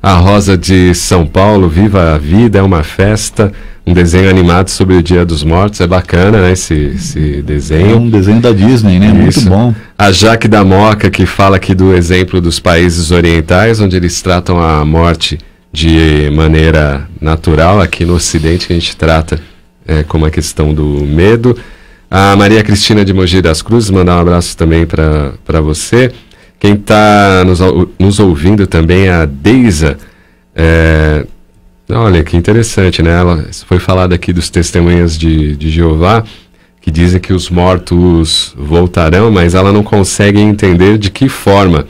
A Rosa de São Paulo, viva a vida, é uma festa, um desenho animado sobre o Dia dos Mortos, é bacana, né, esse desenho. É um desenho da Disney, né, muito bom. A Jaque da Moca, que fala aqui do exemplo dos países orientais, onde eles tratam a morte de maneira natural. Aqui no Ocidente a gente trata como a questão do medo. A Maria Cristina de Mogi das Cruzes, mandar um abraço também para você. Quem está nos ouvindo também é a Deisa. Olha, que interessante, né? Ela foi falada aqui dos testemunhas de Jeová, que dizem que os mortos voltarão, mas ela não consegue entender de que forma,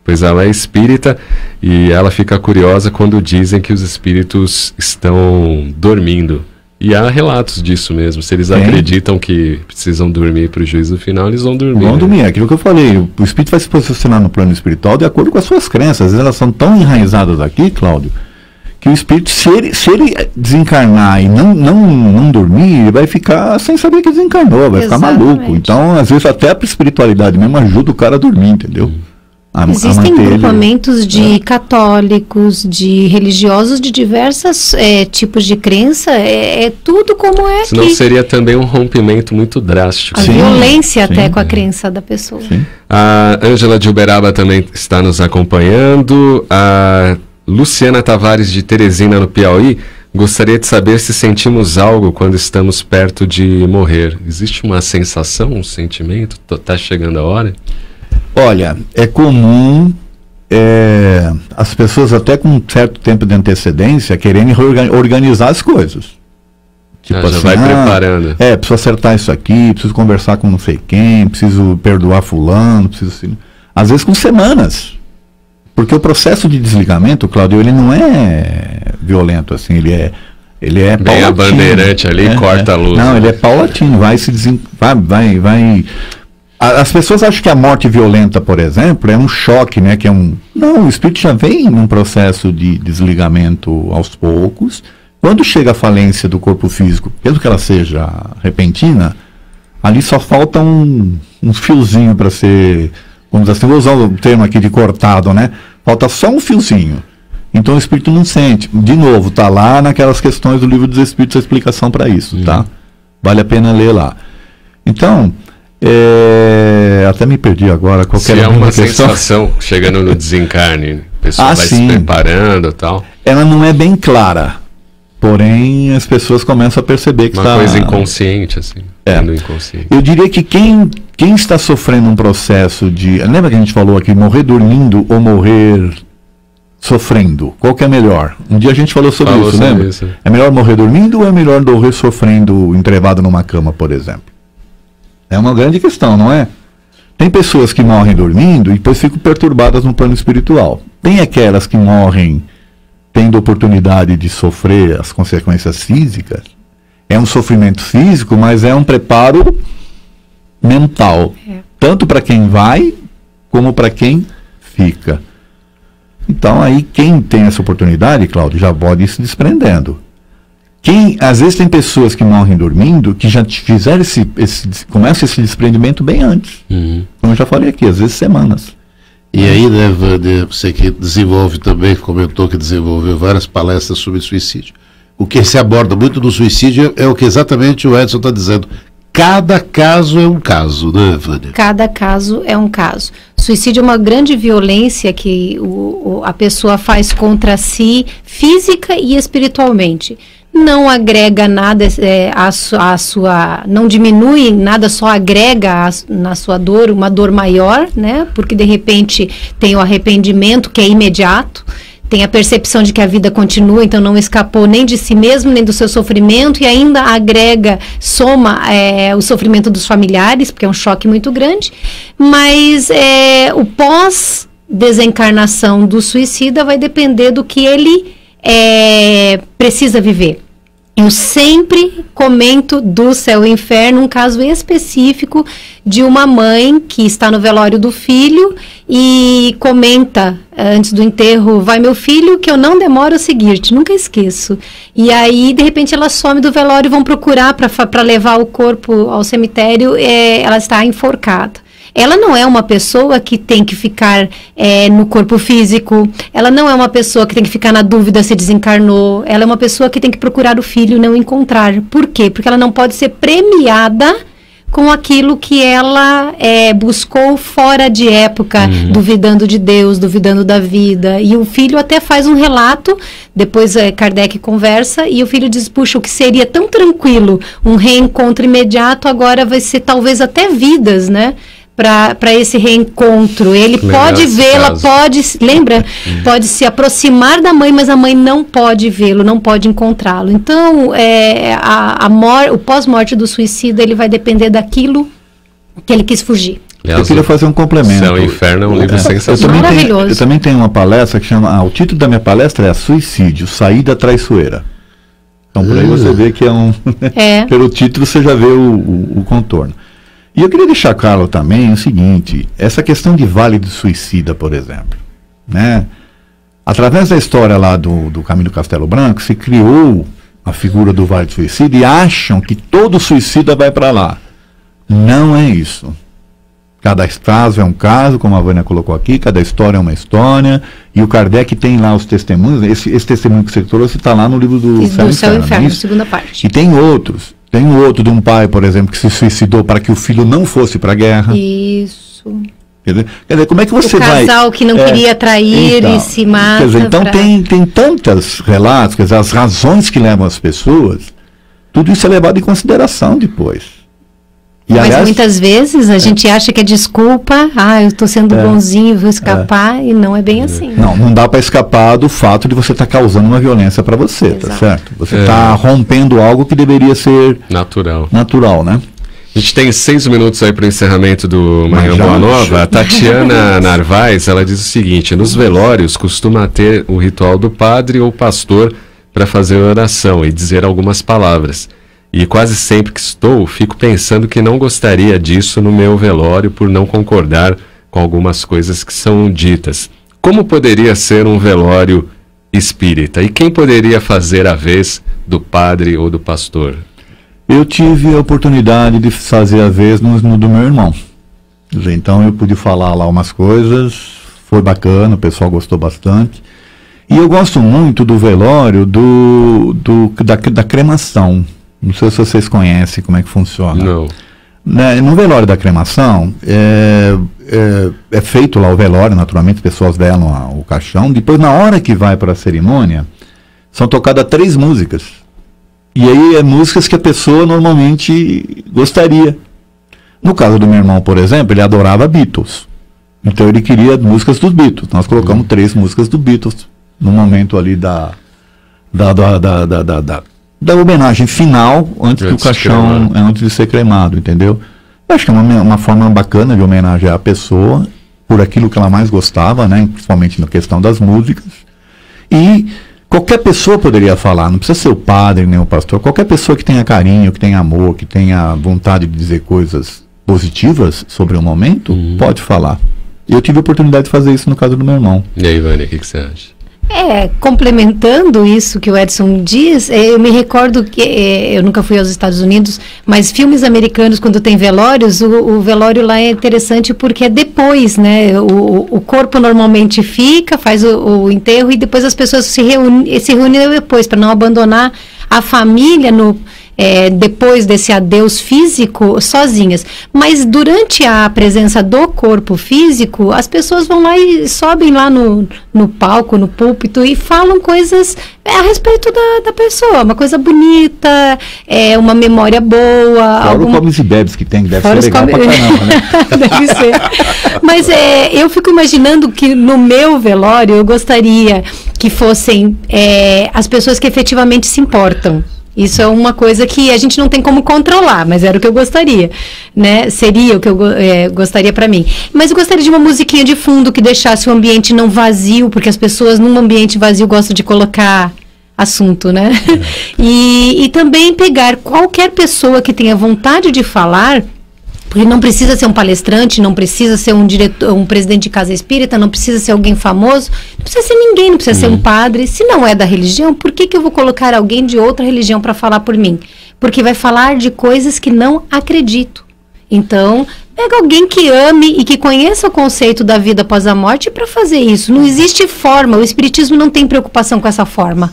pois ela é espírita e ela fica curiosa quando dizem que os espíritos estão dormindo. E há relatos disso mesmo. Se eles acreditam que precisam dormir para o juízo final, eles vão dormir. Vão dormir, é aquilo que eu falei. O espírito vai se posicionar no plano espiritual de acordo com as suas crenças. Às vezes elas são tão enraizadas aqui, Cláudio, que o espírito, se ele desencarnar e não dormir, ele vai ficar sem saber que desencarnou, vai ficar maluco. Então, às vezes, até a espiritualidade mesmo ajuda o cara a dormir, entendeu? Existem grupamentos de católicos, de religiosos de diversos tipos de crença, tudo como é. Senão seria também um rompimento muito drástico. A violência até com a crença da pessoa. Sim. A Ângela de Uberaba também está nos acompanhando. A Luciana Tavares de Teresina, no Piauí, gostaria de saber se sentimos algo quando estamos perto de morrer. Existe uma sensação, um sentimento? Está chegando a hora? Olha, é comum as pessoas até com um certo tempo de antecedência quererem organizar as coisas. Tipo já assim, vai preparando. Preciso acertar isso aqui, preciso conversar com não sei quem, preciso perdoar fulano, preciso... Às vezes com semanas. Porque o processo de desligamento, Cláudio, ele não é violento, assim, ele é paulatino. Bem a bandeirante ali, corta a luz. Não, ele é paulatino, vai. As pessoas acham que a morte violenta, por exemplo, é um choque, né? Não, o espírito já vem num processo de desligamento aos poucos. Quando chega a falência do corpo físico, mesmo que ela seja repentina, ali só falta um fiozinho para ser, vamos dizer assim, vou usar o termo aqui de cortado, né? Falta só um fiozinho. Então o espírito não sente. De novo, tá lá naquelas questões do Livro dos Espíritos a explicação para isso, tá? Vale a pena ler lá. Então... até me perdi agora. Se é uma sensação chegando no desencarne, a pessoa vai se preparando e tal. Ela não é bem clara, porém as pessoas começam a perceber que uma coisa inconsciente, assim. Inconsciente. Eu diria que quem está sofrendo um processo de... Lembra que a gente falou aqui, morrer dormindo ou morrer sofrendo? Qual que é melhor? Um dia a gente falou sobre isso, lembra? É melhor morrer dormindo ou é melhor morrer sofrendo entrevado numa cama, por exemplo? É uma grande questão, não é? Tem pessoas que morrem dormindo e depois ficam perturbadas no plano espiritual. Tem aquelas que morrem tendo oportunidade de sofrer as consequências físicas. É um sofrimento físico, mas é um preparo mental. Tanto para quem vai, como para quem fica. Então aí quem tem essa oportunidade, Cláudio, já pode ir se desprendendo. Às vezes tem pessoas que morrem dormindo que já fizeram começa esse desprendimento bem antes. Como eu já falei aqui, às vezes semanas. E aí, né, Wander, você que desenvolve também, comentou que desenvolveu várias palestras sobre suicídio. O que se aborda muito no suicídio é o que exatamente o Edson está dizendo. Cada caso é um caso, né, Wander? Cada caso é um caso. Suicídio é uma grande violência que a pessoa faz contra si, física e espiritualmente. Não agrega nada não diminui nada, só agrega na sua dor uma dor maior, né? Porque de repente tem o arrependimento que é imediato, tem a percepção de que a vida continua, então não escapou nem de si mesmo, nem do seu sofrimento, e ainda soma o sofrimento dos familiares, porque é um choque muito grande, mas o pós-desencarnação do suicida vai depender do que ele precisa viver. Eu sempre comento do céu e inferno um caso específico de uma mãe que está no velório do filho e comenta antes do enterro: vai meu filho que eu não demoro a seguir-te, nunca esqueço. E aí de repente ela some do velório e vão procurar para levar o corpo ao cemitério, ela está enforcada. ela não é uma pessoa que tem que ficar no corpo físico, ela não é uma pessoa que tem que ficar na dúvida se desencarnou, ela é uma pessoa que tem que procurar o filho e não encontrar. Por quê? Porque ela não pode ser premiada com aquilo que ela buscou fora de época, duvidando de Deus, duvidando da vida. E o filho até faz um relato, depois Kardec conversa, e o filho diz, puxa, o que seria tão tranquilo, um reencontro imediato, agora vai ser talvez até vidas, né? Para esse reencontro. Ele pode vê-la, pode se aproximar da mãe, mas a mãe não pode vê-lo, não pode encontrá-lo. Então, o pós-morte do suicida, ele vai depender daquilo que ele quis fugir. Eu queria fazer um complemento. Céu e Inferno é um livro sensacional. Maravilhoso. Eu também tenho uma palestra que chama... o título da minha palestra é Suicídio, Saída Traiçoeira. Então, por aí você vê que pelo título você já vê o contorno. E eu queria deixar claro também o seguinte, essa questão de Vale do Suicida, por exemplo, né? Através da história lá do Caminho do Castelo Branco, se criou a figura do Vale do Suicida e acham que todo suicida vai para lá. Não é isso. Cada caso é um caso, como a Vânia colocou aqui, cada história é uma história, e o Kardec tem lá os testemunhos, esse testemunho que você trouxe está lá no livro do Céu e Inferno, segunda parte. E tem outros. Tem um outro de um pai, por exemplo, que se suicidou para que o filho não fosse para a guerra. Isso. Quer dizer, como é que você vai... O casal que não queria trair e se mata. Quer dizer, então tem tantos relatos, quer dizer, as razões que levam as pessoas, tudo isso é levado em consideração depois. E, mas aliás, muitas vezes a gente acha que é desculpa, eu estou sendo bonzinho, vou escapar, e não é bem assim. Não dá para escapar do fato de você estar causando uma violência para você, tá certo? Você está rompendo algo que deveria ser natural, né? A gente tem 6 minutos aí para o encerramento do Manhã Boa Nova. A Tatiana Narvaez, ela diz o seguinte: nos velórios costuma ter o ritual do padre ou pastor para fazer oração e dizer algumas palavras. E quase sempre que estou, fico pensando que não gostaria disso no meu velório por não concordar com algumas coisas que são ditas. Como poderia ser um velório espírita? E quem poderia fazer a vez do padre ou do pastor? Eu tive a oportunidade de fazer a vez no do meu irmão. Então eu pude falar lá umas coisas, foi bacana, o pessoal gostou bastante. E eu gosto muito do velório da cremação. Não sei se vocês conhecem como é que funciona. Não. No velório da cremação, é feito lá o velório, naturalmente, as pessoas velam o caixão. Depois, na hora que vai para a cerimônia, são tocadas 3 músicas. E aí, músicas que a pessoa normalmente gostaria. No caso do meu irmão, por exemplo, ele adorava Beatles. Então, ele queria músicas dos Beatles. Nós colocamos 3 músicas dos Beatles no momento ali da homenagem final, antes do caixão, antes de ser cremado, entendeu? Eu acho que é uma forma bacana de homenagear a pessoa por aquilo que ela mais gostava, né? Principalmente na questão das músicas. E qualquer pessoa poderia falar, não precisa ser o padre nem o pastor, qualquer pessoa que tenha carinho, que tenha amor, que tenha vontade de dizer coisas positivas sobre o momento, pode falar. E eu tive a oportunidade de fazer isso no caso do meu irmão. E aí, Vânia, o que você acha? Complementando isso que o Edson diz, eu me recordo que eu nunca fui aos Estados Unidos, mas filmes americanos, quando tem velórios, o velório lá é interessante porque é depois, né? O corpo normalmente fica, faz o enterro e depois as pessoas se reúnem depois, para não abandonar a família depois desse adeus físico sozinhas. Mas durante a presença do corpo físico, as pessoas vão lá e sobem lá no palco, no púlpito e falam coisas a respeito da pessoa, uma coisa bonita, uma memória boa. Fora os comes e bebes que tem, que deve ser legal pra caramba, né? Deve ser. Mas eu fico imaginando que no meu velório eu gostaria que fossem as pessoas que efetivamente se importam. Isso é uma coisa que a gente não tem como controlar, mas era o que eu gostaria, né? Seria o que eu gostaria para mim. Mas eu gostaria de uma musiquinha de fundo que deixasse o ambiente não vazio, porque as pessoas num ambiente vazio gostam de colocar assunto, né? E também pegar qualquer pessoa que tenha vontade de falar, porque não precisa ser um palestrante, não precisa ser um diretor, um presidente de casa espírita, não precisa ser alguém famoso, não precisa ser ninguém, não precisa ser um padre. Se não é da religião, por que eu vou colocar alguém de outra religião para falar por mim? Porque vai falar de coisas que não acredito. Então, Pega alguém que ame e que conheça o conceito da vida após a morte para fazer isso. Não existe forma, o espiritismo não tem preocupação com essa forma.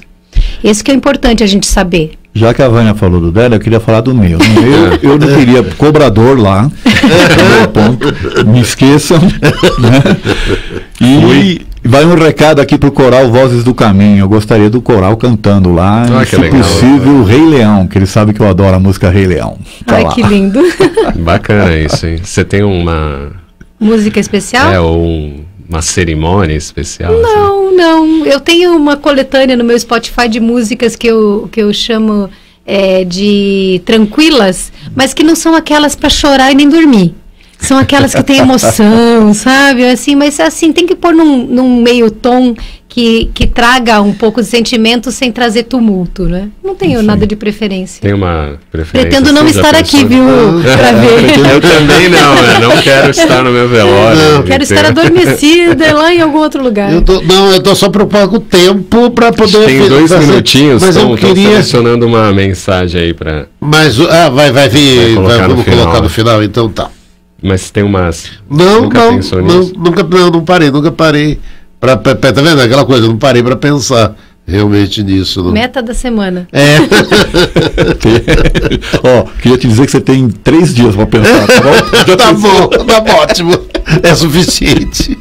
Esse que é importante a gente saber. Já que a Vânia falou do dela, eu queria falar do meu. No meu, eu não queria cobrador lá. Ponto. Me esqueçam. Né? E vai um recado aqui pro coral Vozes do Caminho. Eu gostaria do coral cantando lá. Se legal, possível, Rei Leão, que ele sabe que eu adoro a música Rei Leão. Tá Ai, lá. Que lindo. Bacana isso, hein? Você tem uma... música especial? Ou uma cerimônia especial? Não, assim? Não. Eu tenho uma coletânea no meu Spotify de músicas que eu chamo de tranquilas, mas que não são aquelas para chorar e nem dormir. São aquelas que têm emoção, sabe? Assim, mas assim, tem que pôr num meio tom que traga um pouco de sentimento sem trazer tumulto, né? Não tenho nada de preferência. Tem uma preferência? Pretendo não estar aqui, viu? Pra ver. Eu também não quero estar no meu velório. Quero estar adormecida lá em algum outro lugar. Eu tô só preocupado com o tempo para poder... Tem 2 minutinhos, mas eu queria... selecionando uma mensagem aí para... Mas, vai vir, vamos colocar no final, então tá. Mas tem umas... Nunca parei. Tá vendo aquela coisa? Eu não parei para pensar realmente nisso. Não. Meta da semana. Queria te dizer que você tem 3 dias para pensar, tá bom? Tá bom, tá ótimo. É suficiente.